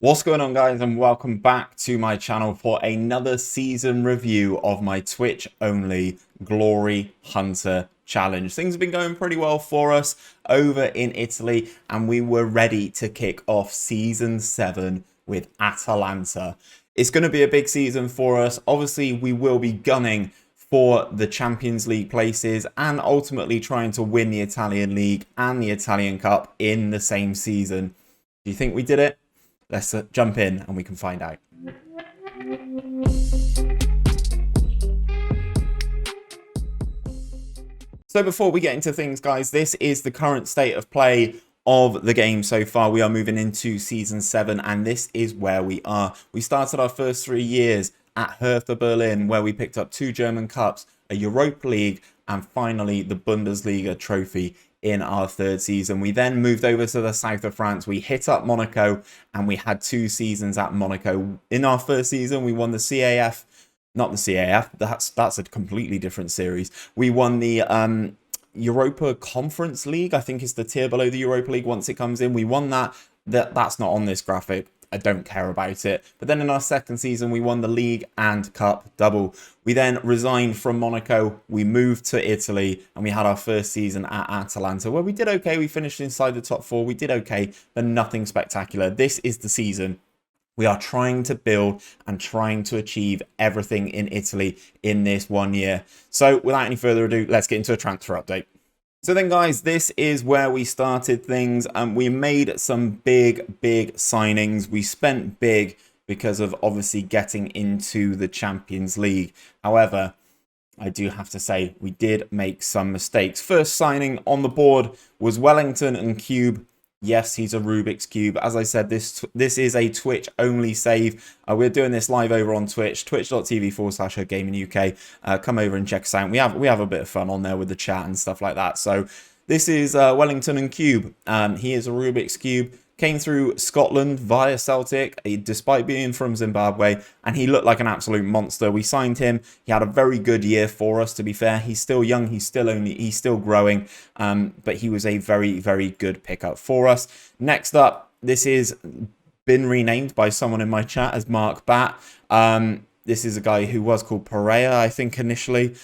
What's going on, guys, and welcome back to my channel for another season review of my Twitch only Glory Hunter challenge. Things have been going pretty well for us over in Italy, and we were ready to kick off season 7 with Atalanta. It's going to be a big season for us. Obviously, we will be gunning for the Champions League places and ultimately trying to win the Italian League and the Italian Cup in the same season. Do you think we did it? Let's jump in and we can find out. So before we get into things, guys, this is the current state of play of the game so far. We are moving into season 7 and this is where we are. We started our first 3 years at Hertha Berlin, where we picked up 2 German Cups, a Europa League, and finally the Bundesliga trophy in our 3rd season. We then moved over to the south of France. We hit up Monaco and we had 2 seasons at Monaco. In our 1st season, we won the CAF, not the CAF, that's a completely different series. We won the Europa Conference League, I think is the tier below the Europa League once it comes in. We won that. That's not on this graphic. I don't care about it. But then in our 2nd season, we won the league and cup double. We then resigned from Monaco. We moved to Italy and we had our 1st season at Atalanta, where we did okay. We finished inside the top 4. We did okay, but nothing spectacular. This is the season we are trying to build and trying to achieve everything in Italy in this 1 year. So without any further ado, let's get into a transfer update. So then, guys, this is where we started things, and we made some big signings. We spent big because of obviously getting into the Champions League. However, I do have to say we did make some mistakes. First signing on the board was Wellington and Cube. Yes, he's a Rubik's Cube. As I said, this is a Twitch only save. We're doing this live over on Twitch, twitch.tv/HerGamingUK. Come over and check us out. We have a bit of fun on there with the chat and stuff like that. So this is Wellington and Cube. He is a Rubik's Cube. Came through Scotland via Celtic, despite being from Zimbabwe, and he looked like an absolute monster. We signed him. He had a very good year for us, to be fair. He's still young. He's still growing, but he was a very good pickup for us. Next up, this is been renamed by someone in my chat as Mark Bat. This is a guy who was called Pereira, I think, initially.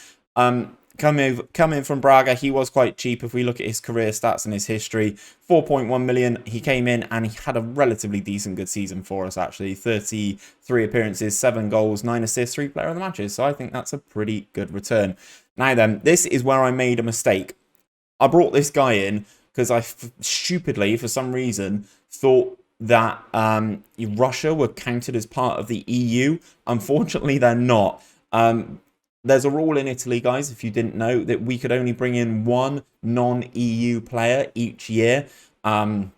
Coming from Braga, he was quite cheap. If we look at his career stats and his history, 4.1 million. He came in and he had a relatively decent good season for us, actually. 33 appearances, 7 goals, 9 assists, 3 player of the matches. So I think that's a pretty good return. Now then, this is where I made a mistake. I brought this guy in because I stupidly, for some reason, thought that Russia were counted as part of the EU. Unfortunately, they're not. There's a rule in Italy, guys, if you didn't know, that we could only bring in 1 non-EU player each year. And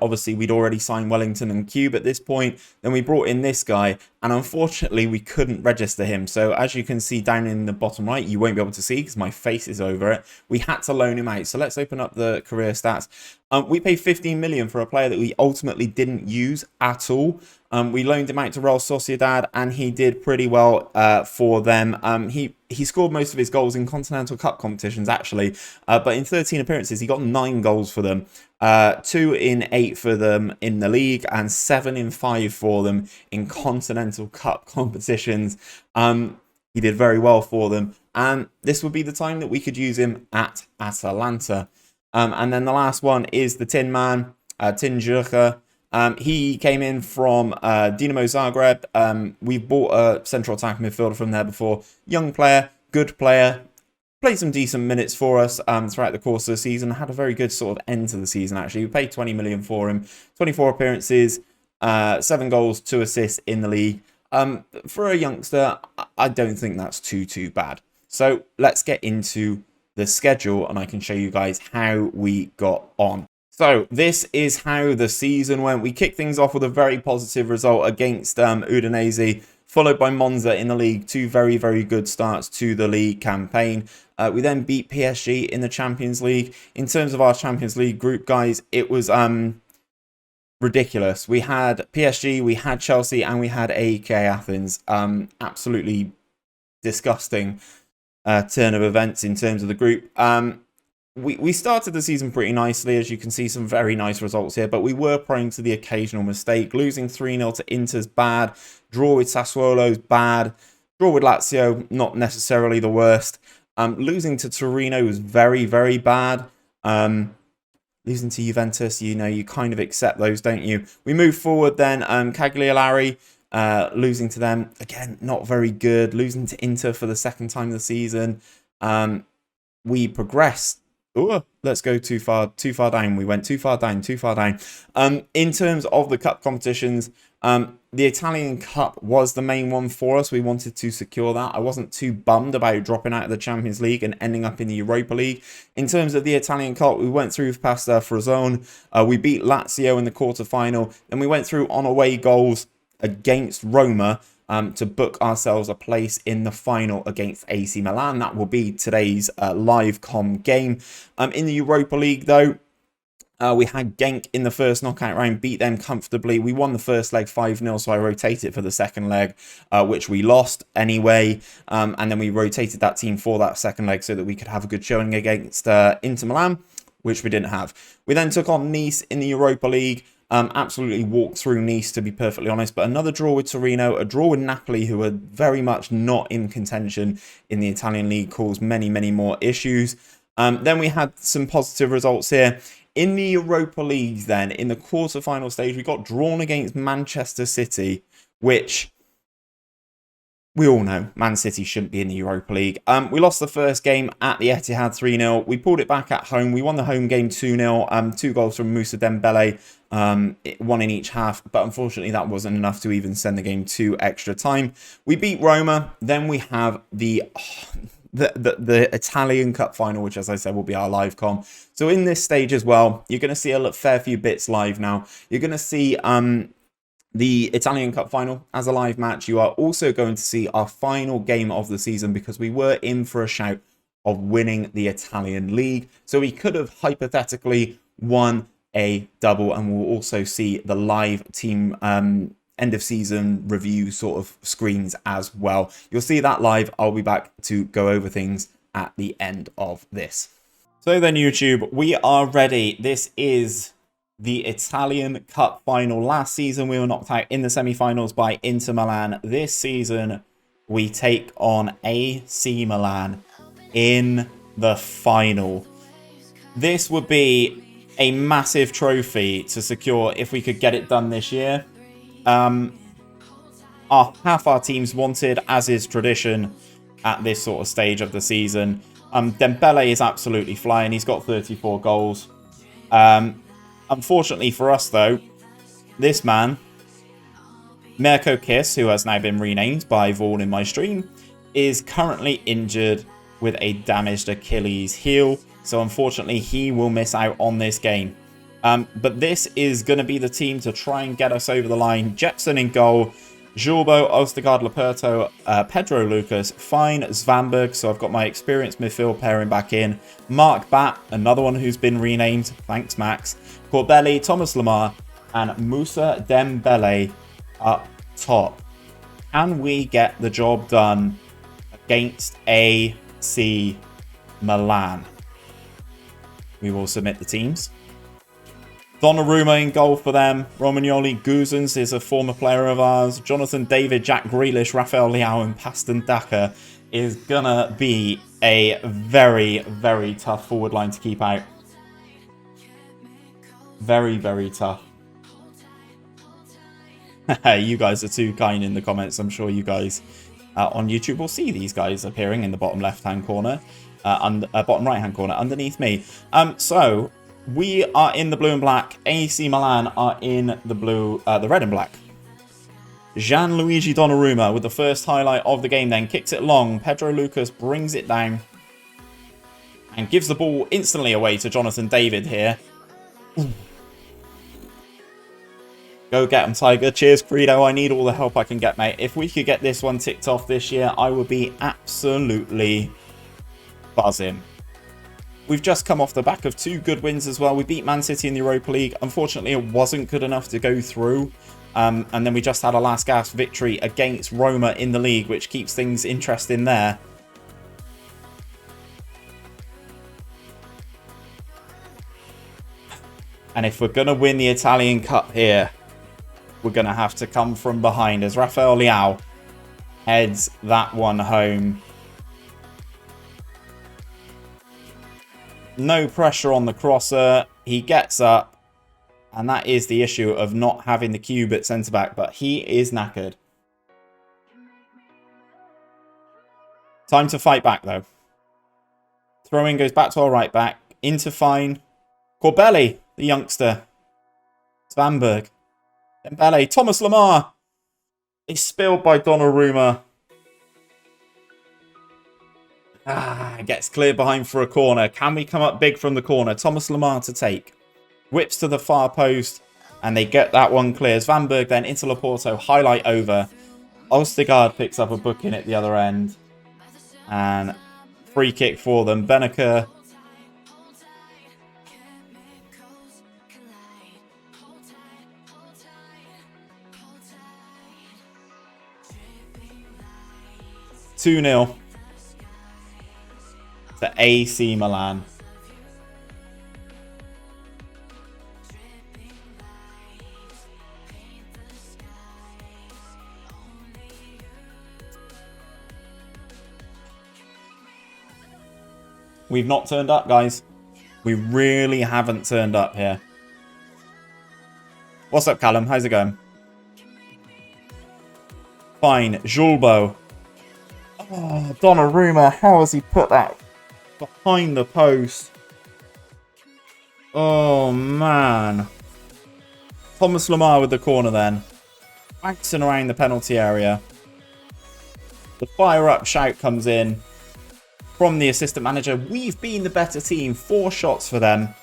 obviously, we'd already signed Wellington and Cube at this point. Then we brought in this guy, and unfortunately, we couldn't register him. So as you can see down in the bottom right, you won't be able to see because my face is over it. We had to loan him out. So let's open up the career stats. We paid 15 million for a player that we ultimately didn't use at all. We loaned him out to Real Sociedad, and he did pretty well for them. He scored most of his goals in Continental Cup competitions, actually. But in 13 appearances, he got 9 goals for them. 2 in 8 for them in the league, and 7 in 5 for them in Continental Cup competitions. He did very well for them. And this would be the time that we could use him at Atalanta. And then the last one is the Tin Man, Tin Jurka. He came in from Dinamo Zagreb. We've bought a central attack midfielder from there before. Young player, good player. Played some decent minutes for us throughout the course of the season. Had a very good sort of end to the season, actually. We paid 20 million for him. 24 appearances, 7 goals, 2 assists in the league. For a youngster, I don't think that's too bad. So let's get into the schedule and I can show you guys how we got on. So this is how the season went. We kicked things off with a very positive result against Udinese, followed by Monza in the league. 2 very good starts to the league campaign. We then beat PSG in the Champions League. In terms of our Champions League group, guys, it was ridiculous. We had PSG, we had Chelsea, and we had AEK Athens. Absolutely disgusting turn of events in terms of the group. we started the season pretty nicely, as you can see some very nice results here, but we were prone to the occasional mistake. Losing 3-0 to Inter's bad. Draw with Sassuolo's bad. Draw with Lazio, not necessarily the worst. Losing to Torino was very, very bad. Losing to Juventus, you know, you kind of accept those, don't you? We move forward then. Cagliari, losing to them. Again, not very good. Losing to Inter for the second time this season. We progressed. Oh, let's go too far down. We went too far down. In terms of the cup competitions, the Italian Cup was the main one for us. We wanted to secure that. I wasn't too bummed about dropping out of the Champions League and ending up in the Europa League. In terms of the Italian Cup, we went through past Frosinone. We beat Lazio in the quarterfinal. Then we went through on away goals against Roma to book ourselves a place in the final against AC Milan. That will be today's live com game. In the Europa League, though, we had Genk in the first knockout round, beat them comfortably. We won the first leg 5-0, so I rotated for the second leg, which we lost anyway. And then we rotated that team for that second leg so that we could have a good showing against Inter Milan, which we didn't have. We then took on Nice in the Europa League. Absolutely walked through Nice, to be perfectly honest, but another draw with Torino, a draw with Napoli, who are very much not in contention in the Italian league, caused many, many more issues. Then we had some positive results here. In the Europa League then, in the quarter-final stage, we got drawn against Manchester City, which we all know Man City shouldn't be in the Europa League. We lost the first game at the Etihad 3-0. We pulled it back at home. We won the home game 2-0. 2 goals from Moussa Dembele, one in each half. But unfortunately, that wasn't enough to even send the game to extra time. We beat Roma. Then we have the Italian Cup final, which, as I said, will be our live com. So in this stage as well, you're going to see a fair few bits live now. You're going to see the Italian Cup final as a live match. You are also going to see our final game of the season, because we were in for a shout of winning the Italian league. So we could have hypothetically won a double, and we'll also see the live team end of season review sort of screens as well. You'll see that live. I'll be back to go over things at the end of this. So then, YouTube, we are ready. This is the Italian Cup final. Last season, we were knocked out in the semi-finals by Inter Milan. This season, we take on AC Milan in the final. This would be a massive trophy to secure if we could get it done this year. Half our teams wanted, as is tradition at this sort of stage of the season. Dembele is absolutely flying. He's got 34 goals. Unfortunately for us, though, this man, Mirko Kiss, who has now been renamed by Vaughan in my stream, is currently injured with a damaged Achilles heel. So unfortunately, he will miss out on this game. But this is going to be the team to try and get us over the line. Jepson in goal. Julbo, Ostergaard, Laperto, Pedro Lucas, Fine, Svanberg. So I've got my experienced midfield pairing back in. Mark Batt, another one who's been renamed. Thanks, Max. Corbelli, Thomas Lamar, and Moussa Dembele up top. Can we get the job done against AC Milan? We will submit the teams. Donnarumma in goal for them. Romagnoli, Guzans is a former player of ours. Jonathan David, Jack Grealish, Rafael Leao, and Paston Daka is gonna be a very, very tough forward line to keep out. Very, very tough. You guys are too kind in the comments. I'm sure you guys on YouTube will see these guys appearing in the bottom left-hand corner, bottom right-hand corner underneath me. So we are in the blue and black. AC Milan are in the blue, the red and black. Gianluigi Donnarumma with the first highlight of the game. Then kicks it long. Pedro Lucas brings it down and gives the ball instantly away to Jonathan David here. Ooh. Go get him, Tiger. Cheers, Credo. I need all the help I can get, mate. If we could get this one ticked off this year, I would be absolutely buzzing. We've just come off the back of 2 good wins as well. We beat Man City in the Europa League. Unfortunately, it wasn't good enough to go through. And then we just had a last gasp victory against Roma in the league, which keeps things interesting there. And if we're going to win the Italian Cup here, we're going to have to come from behind as Rafael Leao heads that one home. No pressure on the crosser. He gets up. And that is the issue of not having the cube at centre-back. But he is knackered. Time to fight back, though. Throw-in goes back to our right back. Into fine. Corbelli, the youngster. Svanberg. Dembele. Thomas Lemar. He's spilled by Donnarumma. Gets cleared behind for a corner. Can we come up big from the corner? Thomas Lemar to take. Whips to the far post. And they get that one clear. Svanberg then into Laporto. Highlight over. Ostergaard picks up a booking at the other end. And free kick for them. Benaker. (2-0) to AC Milan. We've not turned up, guys. We really haven't turned up here. What's up, Callum? How's it going? Fine. Julbo. Oh, Donnarumma. How has he put that behind the post? Oh, man. Thomas Lemar with the corner then. Waxing around the penalty area. The fire-up shout comes in from the assistant manager. We've been the better team. 4 shots for them.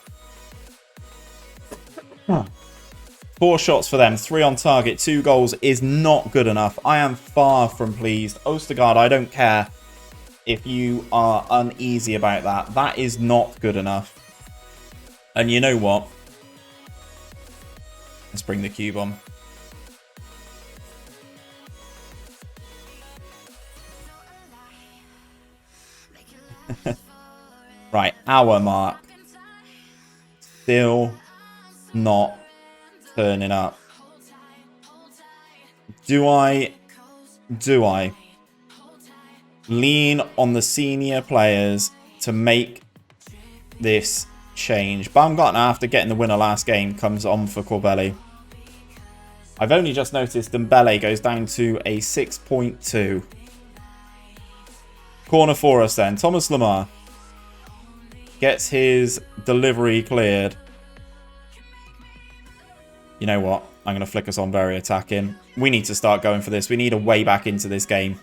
4 shots for them. 3 on target. 2 goals is not good enough. I am far from pleased. Ostergaard, I don't care if you are uneasy about that. That is not good enough. And you know what? Let's bring the cube on. Right, hour mark. Still not turning up. Do I lean on the senior players to make this change? Baumgartner, after getting the winner last game, comes on for Corbelli. I've only just noticed Dembele goes down to a 6.2. Corner for us then. Thomas Lemar gets his delivery cleared. You know what? I'm going to flick us on very attacking. We need to start going for this. We need a way back into this game.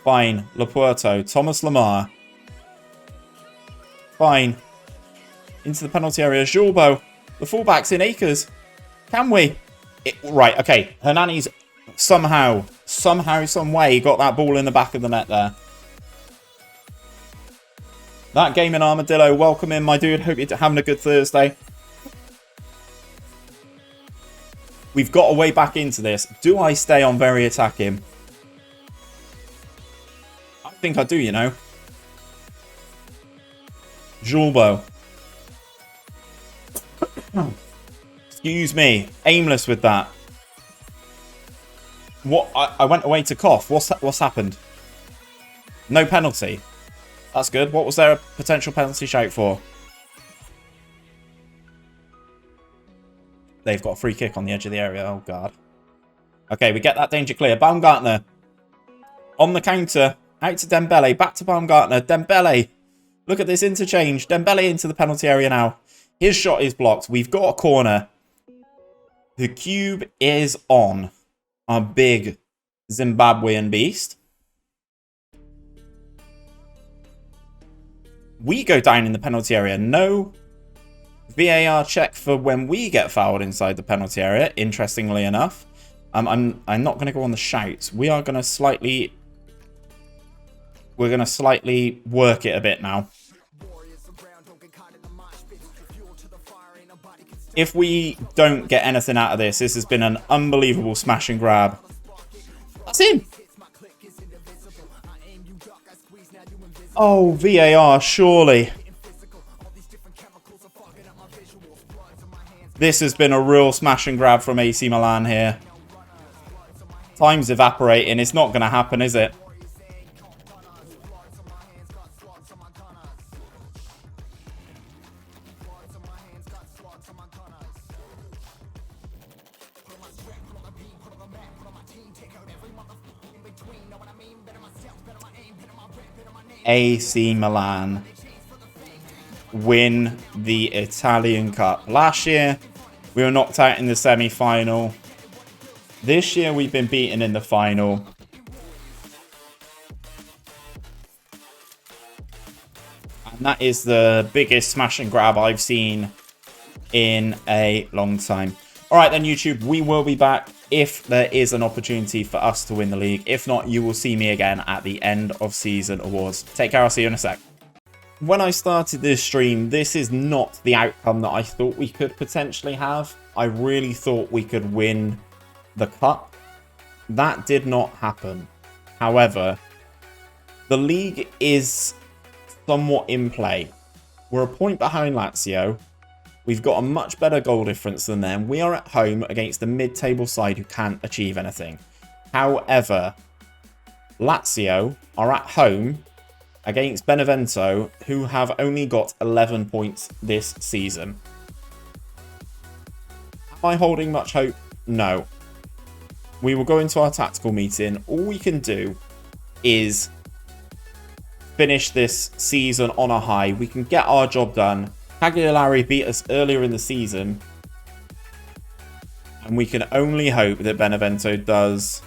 Fine. Laporto. Thomas Lemar. Fine. Into the penalty area. Julbo. The fullback's in acres. Can we? Right, okay. Hernani's somehow, some way got that ball in the back of the net there. That game in Armadillo. Welcome in, my dude. Hope you're having a good Thursday. We've got a way back into this. Do I stay on very attacking? I think I do, you know. Julbo. Excuse me. Aimless with that. What? I went away to cough. What's happened? No penalty. That's good. What was there a potential penalty shout for? They've got a free kick on the edge of the area. Oh, God. Okay, we get that danger clear. Baumgartner on the counter. Out to Dembele. Back to Baumgartner. Dembele. Look at this interchange. Dembele into the penalty area now. His shot is blocked. We've got a corner. The cube is on our big Zimbabwean beast. We go down in the penalty area. No VAR check for when we get fouled inside the penalty area, interestingly enough. I'm not going to go on the shouts. We're going to slightly work it a bit now. If we don't get anything out of this, this has been an unbelievable smash and grab. That's in. Oh, VAR, surely. This has been a real smash and grab from AC Milan here. Time's evaporating. It's not going to happen, is it? AC Milan win the Italian Cup. Last year, we were knocked out in the semi-final. This year, we've been beaten in the final. And that is the biggest smash and grab I've seen in a long time. All right, then, YouTube, we will be back if there is an opportunity for us to win the league. If not, you will see me again at the end of season awards. Take care. I'll see you in a sec. When I started this stream, this is not the outcome that I thought we could potentially have. I really thought we could win the cup. That did not happen. However, the league is somewhat in play. We're a point behind Lazio. We've got a much better goal difference than them. We are at home against the mid-table side who can't achieve anything. However, Lazio are at home against Benevento, who have only got 11 points this season. Am I holding much hope? No. We will go into our tactical meeting. All we can do is finish this season on a high. We can get our job done. Cagliari beat us earlier in the season. And we can only hope that Benevento does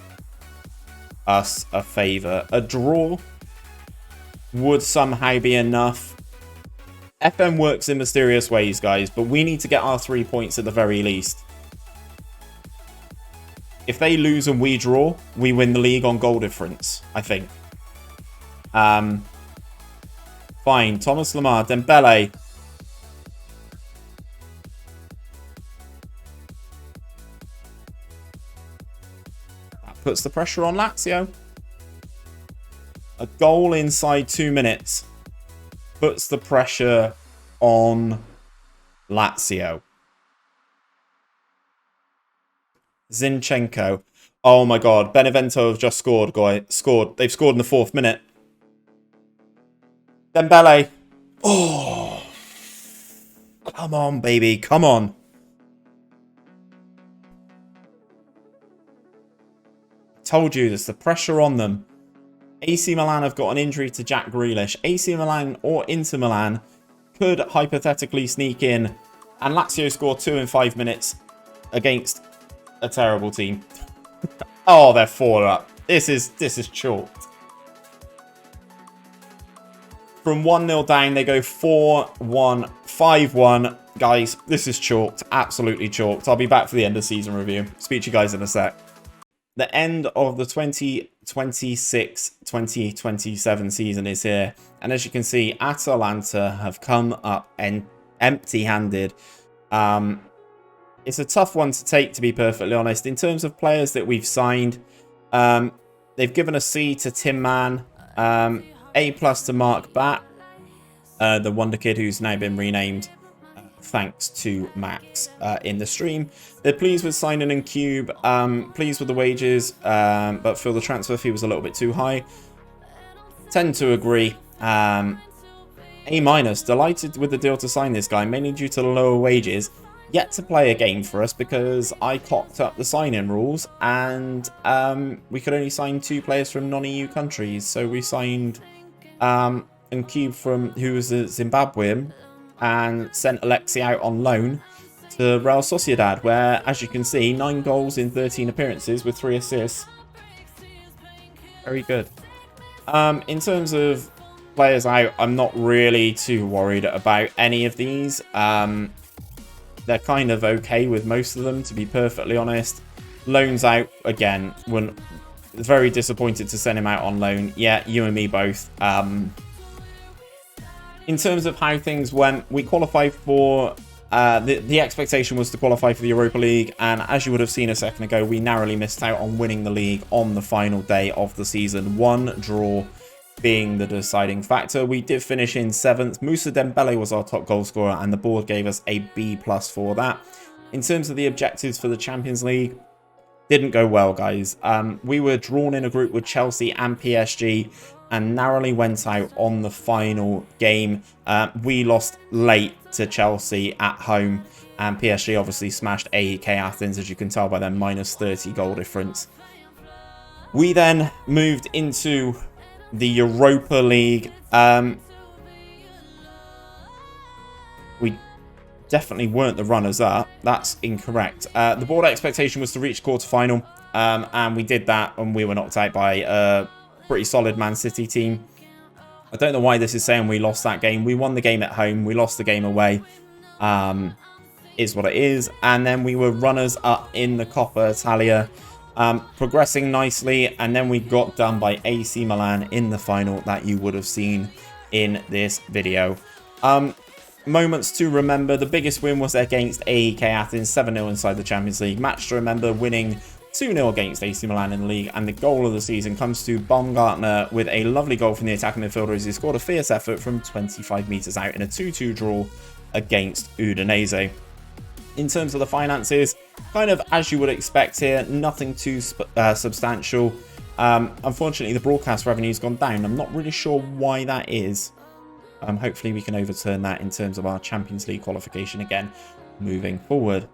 us a favour. A draw would somehow be enough. FM works in mysterious ways, guys, but we need to get our 3 points at the very least. If they lose and we draw, we win the league on goal difference, I think. Fine. Thomas Lemar, Dembele. That puts the pressure on Lazio. A goal inside 2 minutes puts the pressure on Lazio. Zinchenko. Oh my god. Benevento have just scored, guys. They've scored in the 4th minute. Dembele. Oh. Come on, baby. Come on. I told you, there's the pressure on them. AC Milan have got an injury to Jack Grealish. AC Milan or Inter Milan could hypothetically sneak in, and Lazio score 2 in 5 minutes against a terrible team. Oh, they're 4 up. This is chalked. From 1-0 down, they go 4-1, 5-1. Guys, this is chalked. Absolutely chalked. I'll be back for the end of season review. Speak to you guys in a sec. The end of the 2026-2027 season is here. And as you can see, Atalanta have come up empty-handed. It's a tough one to take, to be perfectly honest. In terms of players that we've signed, they've given a C to Tim Mann, A+ to Mark Batt, the Wonder Kid who's now been renamed thanks to Max in the stream. They're pleased with signing and Cube, pleased with the wages, but feel the transfer fee was a little bit too high. Tend to agree. A-, delighted with the deal to sign this guy, mainly due to the lower wages. Yet to play a game for us because I cocked up the sign-in rules and we could only sign 2 players from non-EU countries. So we signed Cube who was a Zimbabwean, and sent Alexi out on loan to Real Sociedad, where, as you can see, 9 goals in 13 appearances with 3 assists. Very good. In terms of players out, I'm not really too worried about any of these. They're kind of okay with most of them, to be perfectly honest. Loans out, again, very disappointed to send him out on loan. Yeah, you and me both. In terms of how things went, we qualified for... the expectation was to qualify for the Europa League, and as you would have seen a second ago, we narrowly missed out on winning the league on the final day of the season. 1 draw being the deciding factor. We did finish in 7th. Moussa Dembele was our top goal scorer, and the board gave us a B+ for that. In terms of the objectives for the Champions League, didn't go well, guys. We were drawn in a group with Chelsea and PSG and narrowly went out on the final game. We lost late to Chelsea at home, and PSG obviously smashed AEK Athens, as you can tell by their -30 goal difference. We then moved into the Europa League. We definitely weren't the runners-up. That's incorrect. The board expectation was to reach quarter-final, and we did that, and we were knocked out by a pretty solid Man City team. I don't know why this is saying we lost that game. We won the game at home. We lost the game away. Is what it is. And then we were runners-up in the Coppa Italia, progressing nicely, and then we got done by AC Milan in the final that you would have seen in this video. Moments to remember: the biggest win was against AEK Athens, 7-0 inside the Champions League. Match to remember: winning 2-0 against AC Milan in the league. And the goal of the season comes to Baumgartner with a lovely goal from the attacking midfielder as he scored a fierce effort from 25 metres out in a 2-2 draw against Udinese. In terms of the finances, kind of as you would expect here, nothing too substantial. Unfortunately, the broadcast revenue's gone down. I'm not really sure why that is. Hopefully we can overturn that in terms of our Champions League qualification again moving forward.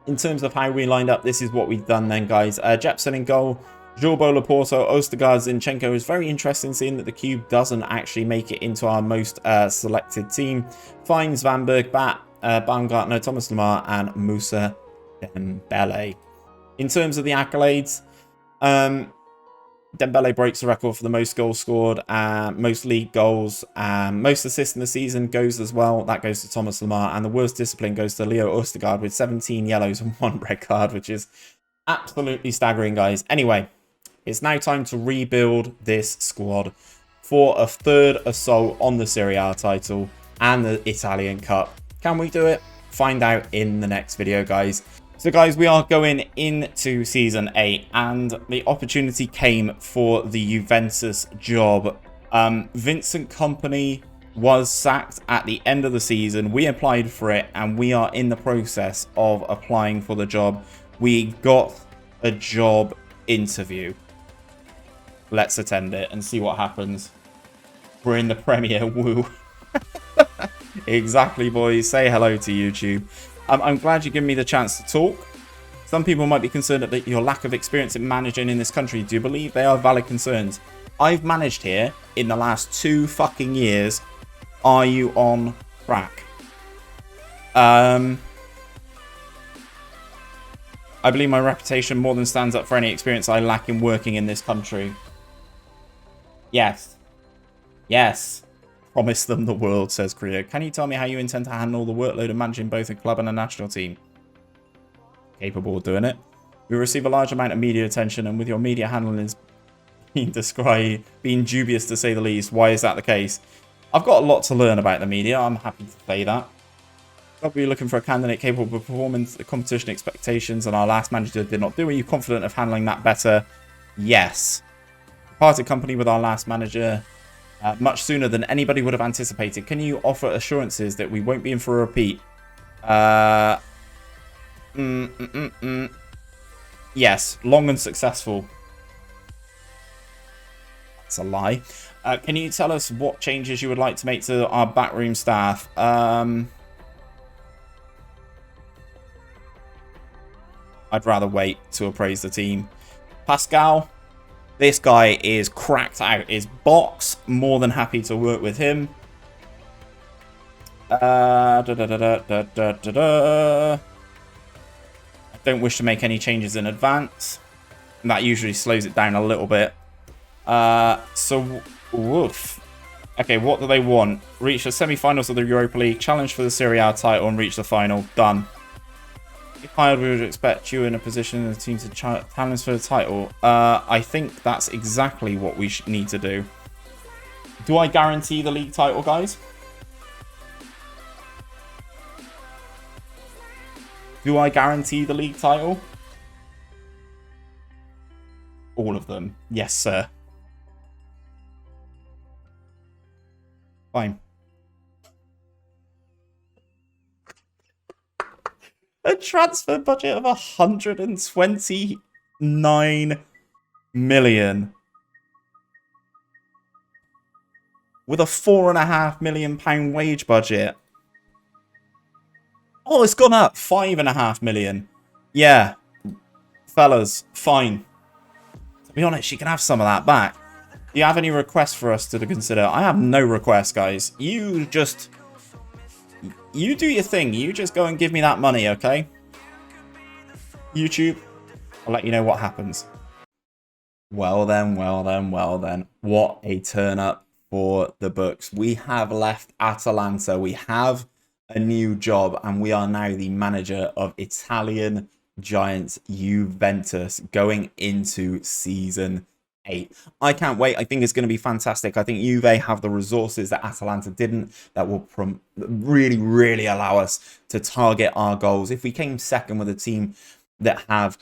In terms of how we lined up, this is what we've done then, guys. Jepsen in goal, Jorbo, Laporto, Ostergaard, Zinchenko. Is very interesting seeing that the Cube doesn't actually make it into our most selected team. Fines, Vanberg, Bat, Baumgartner, Thomas Lemar, and Musa Dembele. In terms of the accolades, Dembele breaks the record for the most goals scored, most league goals, most assists in the season goes as well. That goes to Thomas Lemar, and the worst discipline goes to Leo Ostergaard with 17 yellows and 1 red card, which is absolutely staggering, guys. Anyway, it's now time to rebuild this squad for a third assault on the Serie A title and the Italian Cup. Can we do it? Find out in the next video, guys. So guys, we are going into Season 8, and the opportunity came for the Juventus job. Vincent Kompany was sacked at the end of the season. We applied for it, and we are in the process of applying for the job. We got a job interview. Let's attend it and see what happens. We're in the Premier, woo. Exactly, boys. Say hello to YouTube. I'm glad you gave me the chance to talk. Some people might be concerned at your lack of experience in managing in this country. Do you believe they are valid concerns? I've managed here in the last 2 fucking years. Are you on track? I believe my reputation more than stands up for any experience I lack in working in this country. Yes. Yes. Promise them the world, says Creo. Can you tell me how you intend to handle the workload of managing both a club and a national team? Capable of doing it. We receive a large amount of media attention, and with your media handling is being dubious to say the least. Why is that the case? I've got a lot to learn about the media. I'm happy to say that. Probably looking for a candidate capable of performing the competition expectations, and our last manager did not do. Are you confident of handling that better? Yes. Parted company with our last manager much sooner than anybody would have anticipated. Can you offer assurances that we won't be in for a repeat? Yes, long and successful. That's a lie. Can you tell us what changes you would like to make to our backroom staff? I'd rather wait to appraise the team. Pascal, this guy is cracked out his box. More than happy to work with him. I don't wish to make any changes in advance. And that usually slows it down a little bit. Woof. Okay, what do they want? Reach the semi-finals of the Europa League, challenge for the Serie A title, and reach the final. Done. If hired, we would expect you in a position in the team to challenge for the title. I think that's exactly what we need to do. Do I guarantee the league title, guys? Do I guarantee the league title? All of them. Yes, sir. Fine. A transfer budget of 129 million. With a £4.5 million wage budget. Oh, it's gone up. £5.5 million. Yeah. Fellas, fine. To be honest, you can have some of that back. Do you have any requests for us to consider? I have no requests, guys. You do your thing. You just go and give me that money, okay? YouTube, I'll let you know what happens. Well then. What a turn up for the books. We have left Atalanta. We have a new job, and we are now the manager of Italian giants Juventus going into season 8. I can't wait. I think it's going to be fantastic. I think Juve have the resources that Atalanta didn't, that will really allow us to target our goals. If we came second with a team that have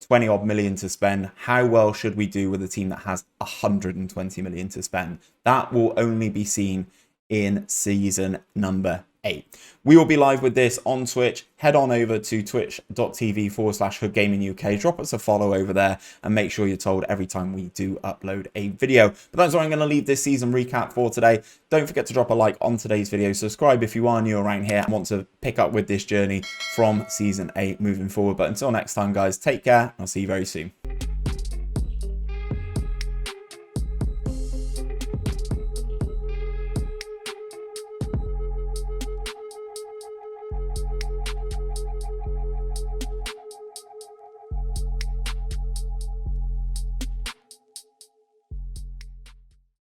20 odd million to spend, how well should we do with a team that has 120 million to spend? That will only be seen in season number 8. We will be live with this on Twitch. Head on over to twitch.tv/HoodGamingUK. Drop us a follow over there and make sure you're told every time we do upload a video. But that's where I'm going to leave this season recap for today. Don't forget to drop a like on today's video. Subscribe if you are new around here and want to pick up with this journey from season 8 moving forward. But until next time, guys, take care. I'll see you very soon.